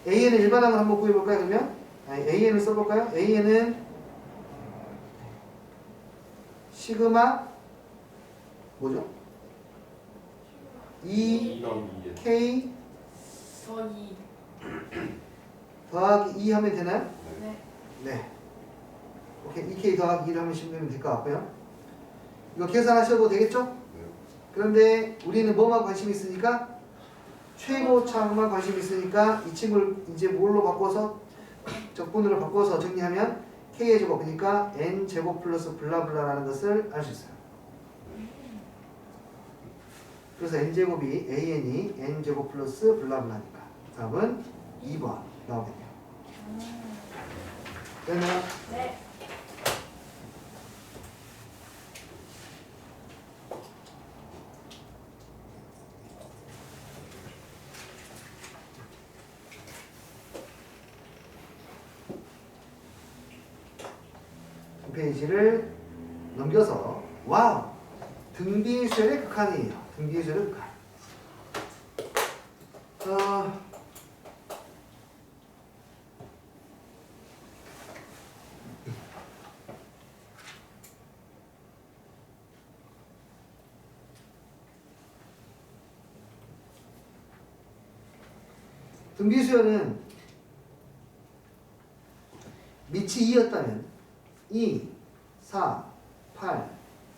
AN을 일반항을 한번 구해볼까요, 그러면? AN을 써볼까요? AN은 시그마, 뭐죠? 2K 더 2. 더하기 2 하면 되나요? 네. 네. 오케이. 2K 더하기 1 하면 시면 될 것 같고요. 이거 계산하셔도 되겠죠? 그런데 우리는 뭐만 관심이 있으니까? 최고차만 관심이 있으니까 이 친구를 이제 뭘로 바꿔서 적분으로 바꿔서 정리하면 K의 제곱 그러니까 N 제곱 플러스 블라블라라는 것을 알 수 있어요. 그래서 N 제곱이 AN이 N 제곱 플러스 블라블라니까 답은 2번 나오겠네요. 됐나요? 네. 페이지를 넘겨서 와우! 등비수열의 극한이에요. 등비수열의 극한. 등비수열은 밑이 2였다면 2, 4, 8,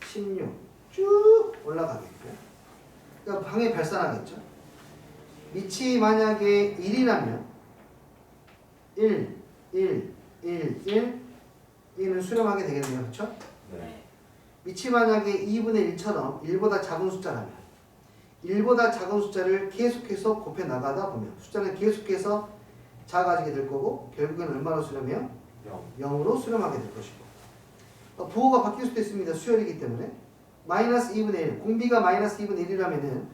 16 쭉 올라가겠고요. 그러니까 방에 발산하겠죠. 밑이 만약에 1이라면 1, 1, 1, 1, 1은 수렴하게 되겠네요. 그렇죠? 네. 밑이 만약에 2분의 1처럼 1보다 작은 숫자라면 1보다 작은 숫자를 계속해서 곱해 나가다 보면 숫자는 계속해서 작아지게 될 거고 결국엔 얼마로 수렴해요? 0으로 수렴하게 될 것이고 부호가 바뀔 수도 있습니다. 수열이기 때문에 마이너스 2분의 1 공비가 마이너스 2분의 1이라면은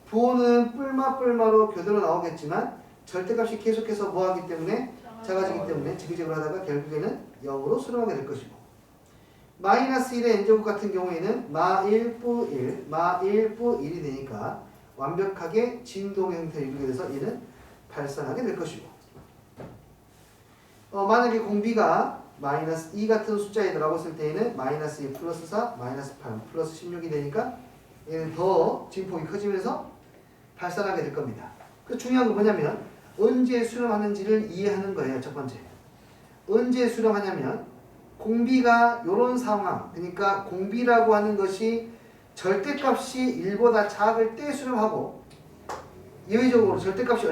부호는 뿔마로 교대로 나오겠지만 절대값이 계속해서 뭐하기 때문에 작아지기 때문에 지그재그로 하다가 결국에는 0으로 수렴하게 될 것이고 마이너스 1의 n제곱 같은 경우에는 마1 뿌 1, 마1 뿌 1이 되니까 완벽하게 진동의 형태를 이루게 돼서 얘는 발산하게 될 것이고 만약에 공비가 마이너스 2 같은 숫자이더라고 했을 때에는 마이너스 2 플러스 4, 마이너스 8 플러스 16이 되니까 얘는 더 진폭이 커지면서 발산하게 될 겁니다. 그 중요한 건 뭐냐면 언제 수렴하는지를 이해하는 거예요. 첫 번째. 언제 수렴하냐면 공비가 이런 상황 그러니까 공비라고 하는 것이 절대값이 1보다 작을 때 수렴하고 예외적으로 절대값이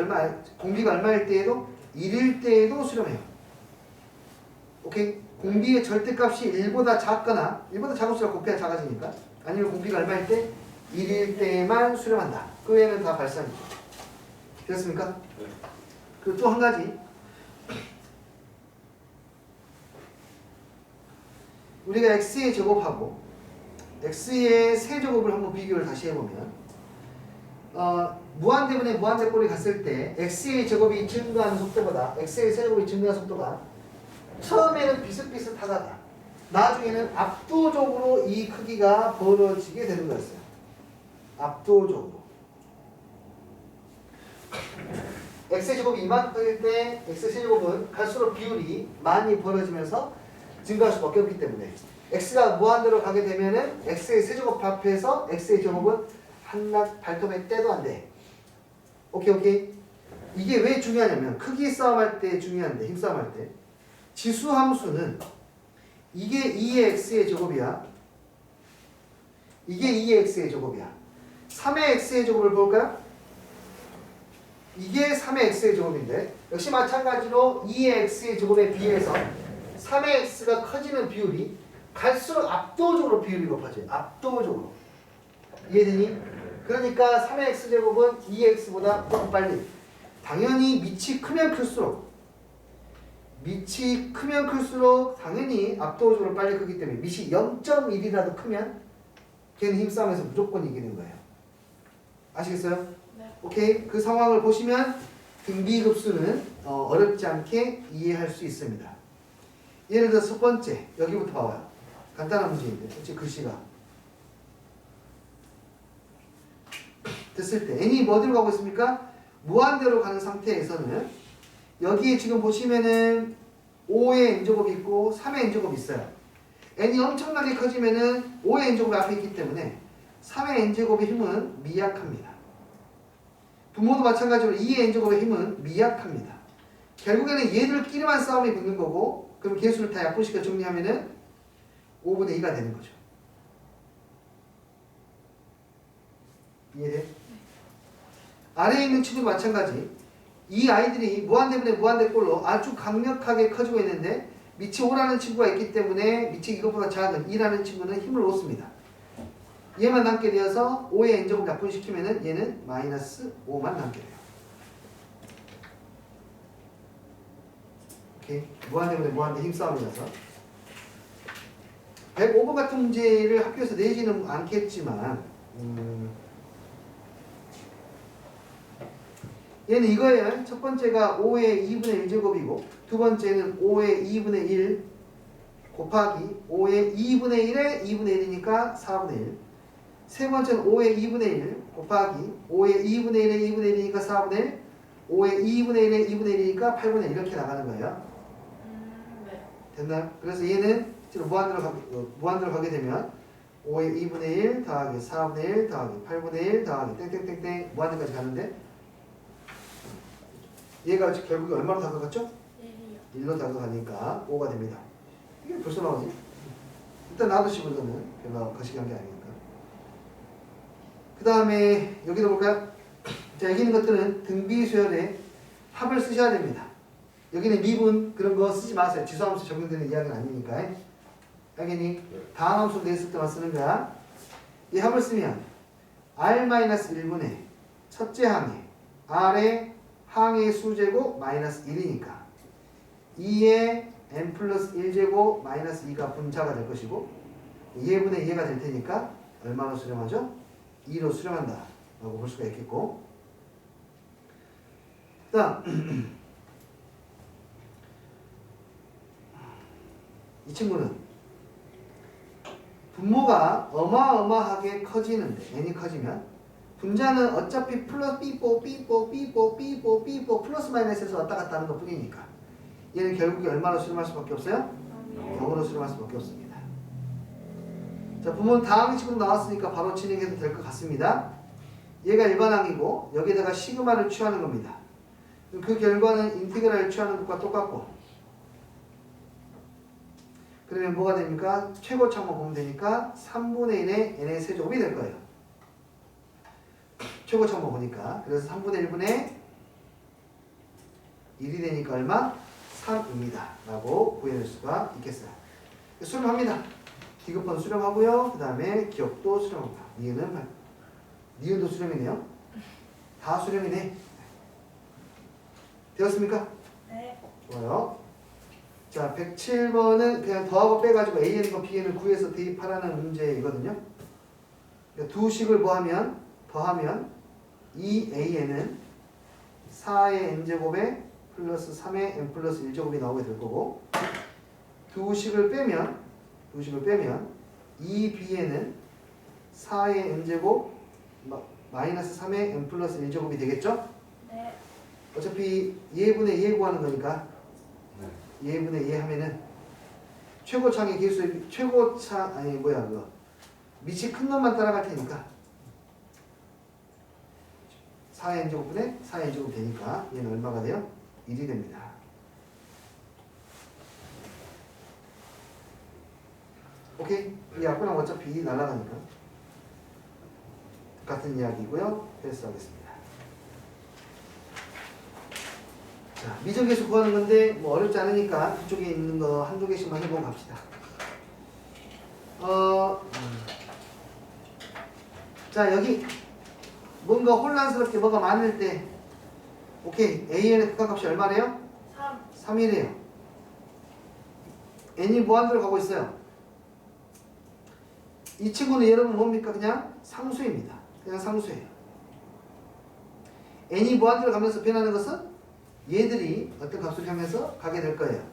공비가 얼마일 때에도 1일 때에도 수렴해요. 오케이? 공비의 절대값이 1보다 작거나 1보다 작을수록 곱해야 작아지니까 아니면 공비가 얼마일 때 1일 때만 수렴한다. 그 외에는 다 발산이죠. 됐습니까? 네. 그리고 또 한 가지 우리가 x의 제곱하고 x의 세제곱을 한번 비교를 다시 해보면 무한대분의 무한대꼴이 갔을 때 x의 제곱이 증가하는 속도보다 x의 세제곱이 증가하는 속도가 처음에는 비슷비슷하다가 나중에는 압도적으로 이 크기가 벌어지게 되는 거였어요. 압도적으로 x의 제곱이 이만큼일 때 x의 세제곱은 갈수록 비율이 많이 벌어지면서 증가할 수밖에 없기 때문에 x가 무한대로 가게 되면은 x의 세제곱 합해서 x의 제곱은 한낱 발톱의 때도 안 돼. 오케이. 이게 왜 중요하냐면 크기 싸움할 때 중요한데 힘싸움할 때 지수함수는 이게 2의 x의 제곱이야. 이게 2의 x의 제곱이야. 3의 x의 제곱을 볼까요? 이게 3의 x의 제곱인데 역시 마찬가지로 2의 x의 제곱에 비해서 3의 x가 커지는 비율이 갈수록 압도적으로 비율이 높아져요. 압도적으로. 이해되니? 그러니까 3의 x제곱은 2의 x보다 조금 빨리. 당연히 밑이 크면 클수록 당연히 압도적으로 빨리 크기 때문에 밑이 0.1이라도 크면 걔는 힘싸움에서 무조건 이기는 거예요. 아시겠어요? 네. 오케이. 그 상황을 보시면 등비급수는 어렵지 않게 이해할 수 있습니다. 예를 들어 첫 번째 여기부터 봐봐요. 간단한 문제인데 혹시 글씨가 됐을 때 n이 뭐 어디로 가고 있습니까? 무한대로 가는 상태에서는 여기에 지금 보시면은 5의 n제곱이 있고 3의 n제곱이 있어요. n이 엄청나게 커지면은 5의 n제곱이 앞에 있기 때문에 3의 n제곱의 힘은 미약합니다. 분모도 마찬가지로 2의 n제곱의 힘은 미약합니다. 결국에는 얘들끼리만 싸움이 붙는 거고 그럼 개수를 다 약분시켜 정리하면은 5분의 2가 되는 거죠. 이해돼? 아래에 있는 친구도 마찬가지. 이 아이들이 무한대분의 무한대꼴로 아주 강력하게 커지고 있는데 밑이 5라는 친구가 있기 때문에 밑이 이것보다 작은 2라는 친구는 힘을 놓습니다. 얘만 남게 되어서 5의 n제곱 약분시키면은 얘는 마이너스 5만 남게 돼요. 오케이. 무한대분의 무한대 힘싸움이라서 105번 같은 문제를 학교에서 내지는 않겠지만 얘는 이거예요. 첫 번째가 5의 2분의 1제곱이고 두 번째는 5의 2분의 1 곱하기 5의 2분의 1의 2분의 1이니까 4분의 1 세 번째는 5의 2분의 1 곱하기 5의 2분의 1의 2분의 1이니까 4분의 1 5의 2분의 1의 2분의 1이니까 8분의 1 이렇게 나가는 거예요. 네. 됐나요? 그래서 얘는 지금 무한대로 가게 되면 5의 2분의 1 더하기 4분의 1 더하기 8분의 1 더하기 땡땡땡땡 무한대까지 가는데 얘가 결국에 얼마로 다가갔죠? 1로 다가가니까 5가 됩니다. 이게 벌써 나오지? 일단 놔두시고 이거는 별로 거시기한 게 아니니까. 그 다음에 여기도 볼까요? 자, 여기 있는 것들은 등비수열에 합을 쓰셔야 됩니다. 여기는 미분 그런 거 쓰지 마세요. 지수함수 적용되는 이야기는 아니니까. 알겠니? 다항 함수 냈을 때만 쓰는 거야. 이 합을 쓰면 r-1분의 첫째 항에 r의 항의 수제곱 마이너스 1이니까 2의 n 플러스 1제곱 마이너스 2가 분자가 될 것이고 2분의 2가 될 테니까 얼마로 수렴하죠? 2로 수렴한다 라고 볼 수가 있겠고, 그 다음 이 친구는 분모가 어마어마하게 커지는데, n이 커지면 분자는 어차피 플러스 삐뽀 삐뽀 삐뽀 삐뽀 삐뽀 플러스 마이너스에서 왔다 갔다 하는 것 뿐이니까 얘는 결국에 얼마로 수렴할 수밖에 없어요? 0으로 수렴할 수밖에 없습니다. 자, 분모는 다항이 지금 나왔으니까 바로 진행해도 될 것 같습니다. 얘가 일반항이고 여기에다가 시그마를 취하는 겁니다. 그 결과는 인테그랄을 취하는 것과 똑같고, 그러면 뭐가 됩니까? 최고차만 보면 되니까 3분의 1의 n의 세제곱이 될 거예요. 최고차만 보니까. 그래서 3분의 1분의 1이 되니까 얼마? 3입니다. 라고 구해낼 수가 있겠어요. 수렴합니다. 기급번 수렴하고요. 그 다음에 기억도 수렴합니다. 니은도 수렴이네요. 다 수렴이네. 되었습니까? 네. 좋아요. 자, 107번은 그냥 더하고 빼가지고 AN과 BN을 구해서 대입하라는 문제이거든요. 그러니까 두 식을 뭐하면 더하면 2AN은 4의 n제곱에 플러스 3의 n 플러스 1제곱이 나오게 될 거고, 두 식을 빼면 2BN은 4의 n제곱 마이너스 3의 n 플러스 1제곱이 되겠죠? 네. 어차피 예분의 예 구하는 거니까 네. 예분의 예 하면은 최고창의 개수, 최고창 아니 뭐야 그거 밑이 큰 놈만 따라갈 테니까 4의 n제곱분의 4의 n제곱 되니까 얘는 얼마가 돼요? 1이 됩니다. 오케이? 이 앞으로는 어차피 날아가니까 같은 이야기고요. 패스하겠습니다. 자, 미적계수 구하는 건데 뭐 어렵지 않으니까 그쪽에 있는 거 한두 개씩만 해보고 갑시다. 자, 여기 뭔가 혼란스럽게 뭐가 많을 때, 오케이, AN의 극한값이 얼마래요? 3. 3이래요. n이 무한대로 가고 있어요. 이 친구는 여러분 뭡니까? 그냥 상수입니다. 그냥 상수예요. n이 무한대로 가면서 변하는 것은 얘들이 어떤 값을 하면서 가게 될 거예요.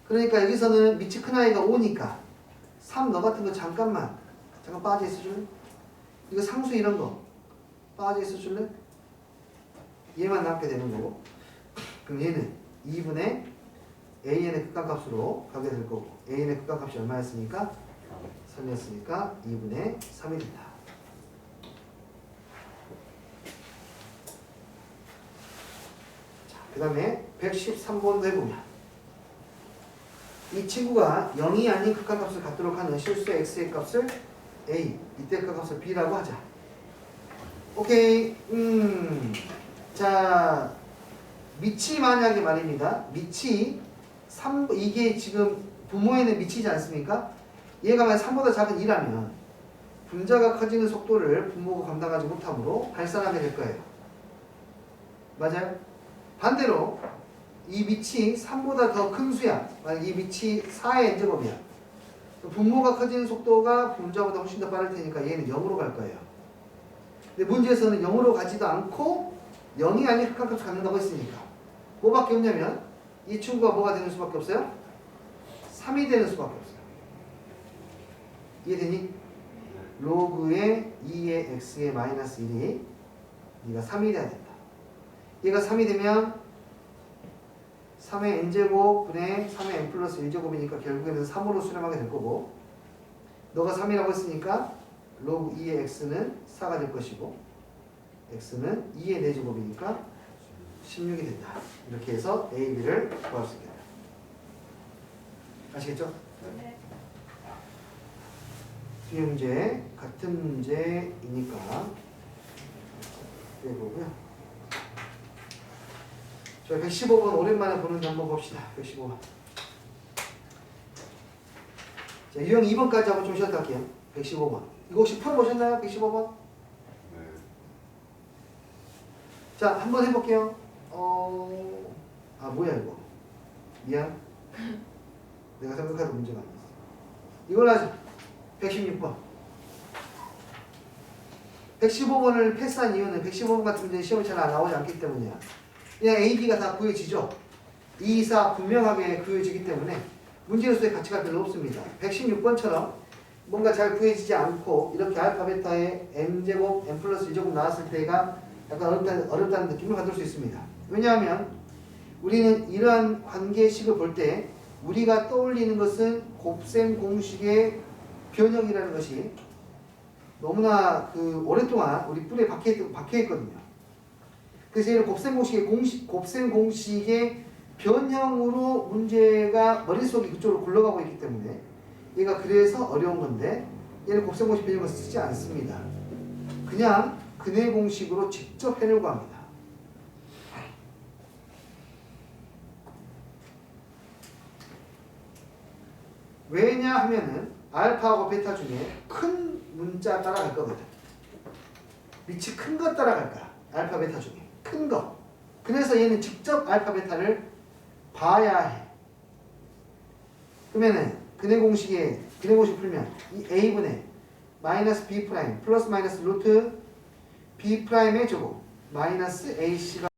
그러니까 여기서는 밑이 큰 아이가 5니까 3 너 같은 거 잠깐 빠져 있어 줄래? 이거 상수 이런 거 빠져 있어 줄래? 얘만 남게 되는 거고, 그럼 얘는 2분의 AN의 극한값으로 가게 될 거고, AN의 극한값이 얼마였으니까? 3이었으니까 2분의 3이 된다. 자, 그 다음에 113번도 해보면 이 친구가 0이 아닌 극한값을 갖도록 하는 실수의 x의 값을 a, 이때 극한값을 b라고 하자. 오케이. 자, 밑이 만약에 말입니다. 밑이 3, 이게 지금 분모에는 미치지 않습니까? 얘가 만약 3보다 작은 2라면 분자가 커지는 속도를 분모가 감당하지 못하므로 발산하게 될 거예요. 맞아요? 반대로 이 밑이 3보다 더 큰 수야. 만약 이 밑이 4의 n제곱이야. 분모가 커지는 속도가 분자보다 훨씬 더 빠를 테니까 얘는 0으로 갈 거예요. 근데 문제에서는 0으로 가지도 않고 0이 아닌 극한값을 갖는다고 했으니까 뭐밖에 없냐면 이 친구가 뭐가 되는 수밖에 없어요? 3이 되는 수밖에 없어요. 이해되니? 로그의 2의 x의 마이너스 1이 얘가 3이 돼야 된다. 얘가 3이 되면 3의 n제곱 분의 3의 n 플러스 1제곱이니까 결국에는 3으로 수렴하게 될 거고, 너가 3이라고 했으니까 로그 2의 x는 4가 될 것이고 x는 2의 4제곱이니까 16이 된다. 이렇게 해서 a, b를 구할 수 있겠다. 아시겠죠? 네. 뒤에 문제 같은 문제이니까 빼보고요. 자, 115번 오랜만에 보는데 한번 봅시다. 115번. 자, 유형 2번까지 하고 좀 쉬었다 할게요. 115번. 이거 혹시 풀어보셨나요? 115번? 네. 자, 한번 해볼게요. 뭐야 이거. 미안. 내가 생각하던 문제가 아니었어. 이걸 하자. 116번. 115번을 패스한 이유는 115번 같은 문제 시험에 잘 나오지 않기 때문이야. 그냥 A, B가 다 구해지죠. 2, 4 분명하게 구해지기 때문에 문제로서의 가치가 별로 없습니다. 116번처럼 뭔가 잘 구해지지 않고 이렇게 알파 베타의 m제곱 m 플러스 1제곱 나왔을 때가 약간 어렵다는 느낌을 받을 수 있습니다. 왜냐하면 우리는 이러한 관계식을 볼 때 우리가 떠올리는 것은 곱셈 공식의 변형이라는 것이 너무나 오랫동안 우리 뿔에 박혀 있거든요. 그래서 얘는 곱셈 공식의 변형으로 문제가 머릿속이 그쪽으로 굴러가고 있기 때문에 얘가 그래서 어려운 건데 얘는 곱셈 공식 변형을 쓰지 않습니다. 그냥 근해 공식으로 직접 해내려고 합니다. 왜냐 하면은 알파하고 베타 중에 큰 문자 따라갈 거거든. 밑이 큰 거 따라갈 거야. 알파 베타 중에 큰 거. 그래서 얘는 직접 알파 베타를 봐야 해. 그러면은 근해 공식 풀면 이 a분의 마이너스 b 프라임 플러스 마이너스 루트 b 프라임의 제곱 마이너스 ac가